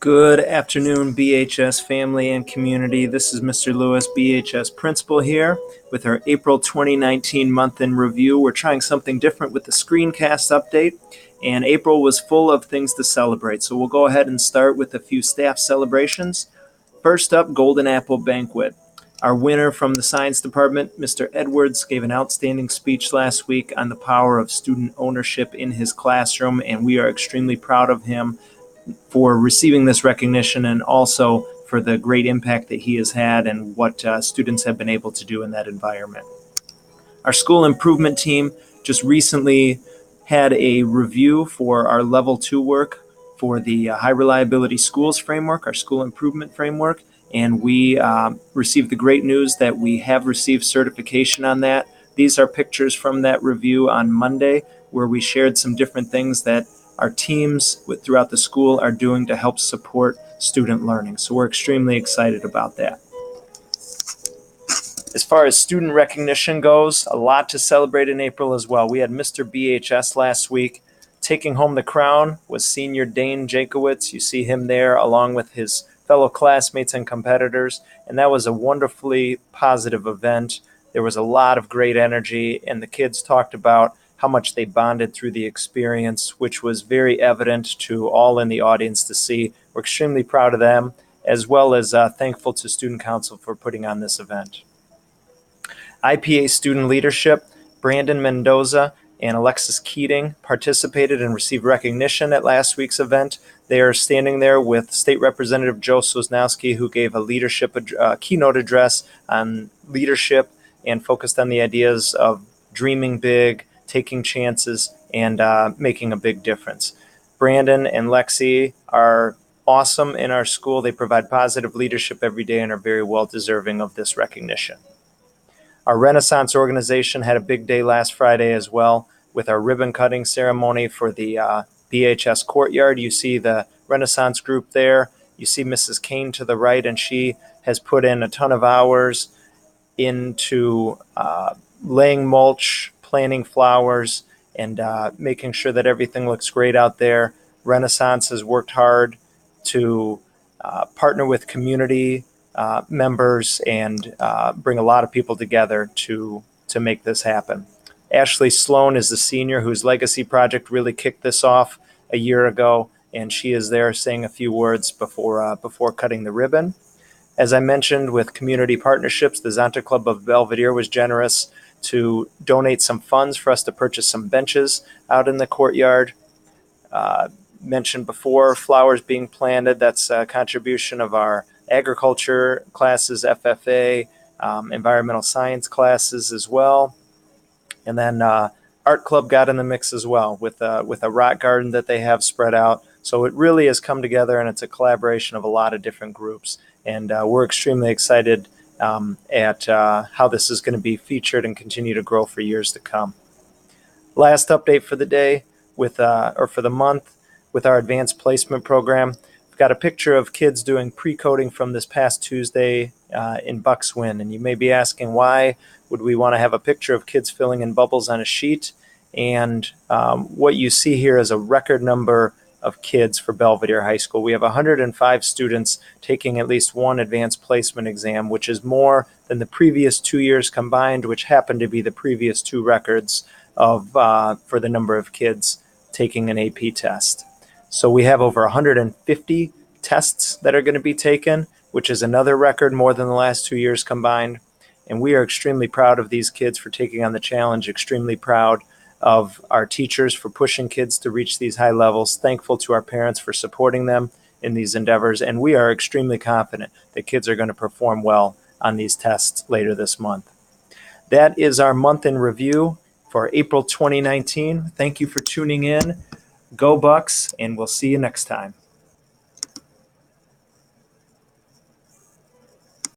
Good afternoon, BHS family and community. This is Mr. Lewis, BHS principal here with our April 2019 month in review. We're trying something different with the screencast update, and April was full of things to celebrate. So we'll go ahead and start with a few staff celebrations. First up, Golden Apple Banquet. Our winner from the science department, Mr. Edwards, gave an outstanding speech last week on the power of student ownership in his classroom, and we are extremely proud of him for receiving this recognition and also for the great impact that he has had and what students have been able to do in that environment. Our school improvement team just recently had a review for our level 2 work for the high reliability schools framework, our school improvement framework, and we received the great news that we have received certification on that. These are pictures from that review on Monday where we shared some different things that our teams throughout the school are doing to help support student learning. So we're extremely excited about that. As far as student recognition goes, a lot to celebrate in April as well. We had Mr. BHS last week. Taking home the crown was senior Dane Jakowitz. You see him there along with his fellow classmates and competitors, and that was a wonderfully positive event. There was a lot of great energy, and the kids talked about how much they bonded through the experience, which was very evident to all in the audience to see. We're extremely proud of them, as well as thankful to Student Council for putting on this event. IPA student leadership, Brandon Mendoza and Alexis Keating participated and received recognition at last week's event. They are standing there with State Representative Joe Sosnowski, who gave a leadership keynote address on leadership and focused on the ideas of dreaming big, taking chances, and making a big difference. Brandon and Lexi are awesome in our school. They provide positive leadership every day and are very well deserving of this recognition. Our Renaissance organization had a big day last Friday as well with our ribbon cutting ceremony for the BHS courtyard. You see the Renaissance group there. You see Mrs. Kane to the right, and she has put in a ton of hours into laying mulch, planting flowers, and making sure that everything looks great out there. Renaissance has worked hard to partner with community members and bring a lot of people together to make this happen. Ashley Sloan is the senior whose legacy project really kicked this off a year ago, and she is there saying a few words before cutting the ribbon. As I mentioned, with community partnerships, the Zonta Club of Belvedere was generous to donate some funds for us to purchase some benches out in the courtyard. Mentioned before, flowers being planted, that's a contribution of our agriculture classes, FFA, environmental science classes as well. And then Art Club got in the mix as well with a rock garden that they have spread out. So it really has come together, and it's a collaboration of a lot of different groups. And we're extremely excited at how this is going to be featured and continue to grow for years to come. Last update for the day or for the month with our advanced placement program. We've got a picture of kids doing pre-coding from this past Tuesday in Buckswin. And you may be asking, why would we want to have a picture of kids filling in bubbles on a sheet? And what you see here is a record number of kids for Belvedere High School. We have 105 students taking at least one advanced placement exam, which is more than the previous 2 years combined, which happened to be the previous two records for the number of kids taking an AP test. So we have over 150 tests that are going to be taken, which is another record more than the last 2 years combined. And we are extremely proud of these kids for taking on the challenge, extremely proud of our teachers for pushing kids to reach these high levels, thankful to our parents for supporting them in these endeavors, and we are extremely confident that kids are going to perform well on these tests later this month. That is our month in review for April 2019. Thank you for tuning in. Go Bucks, and we'll see you next time.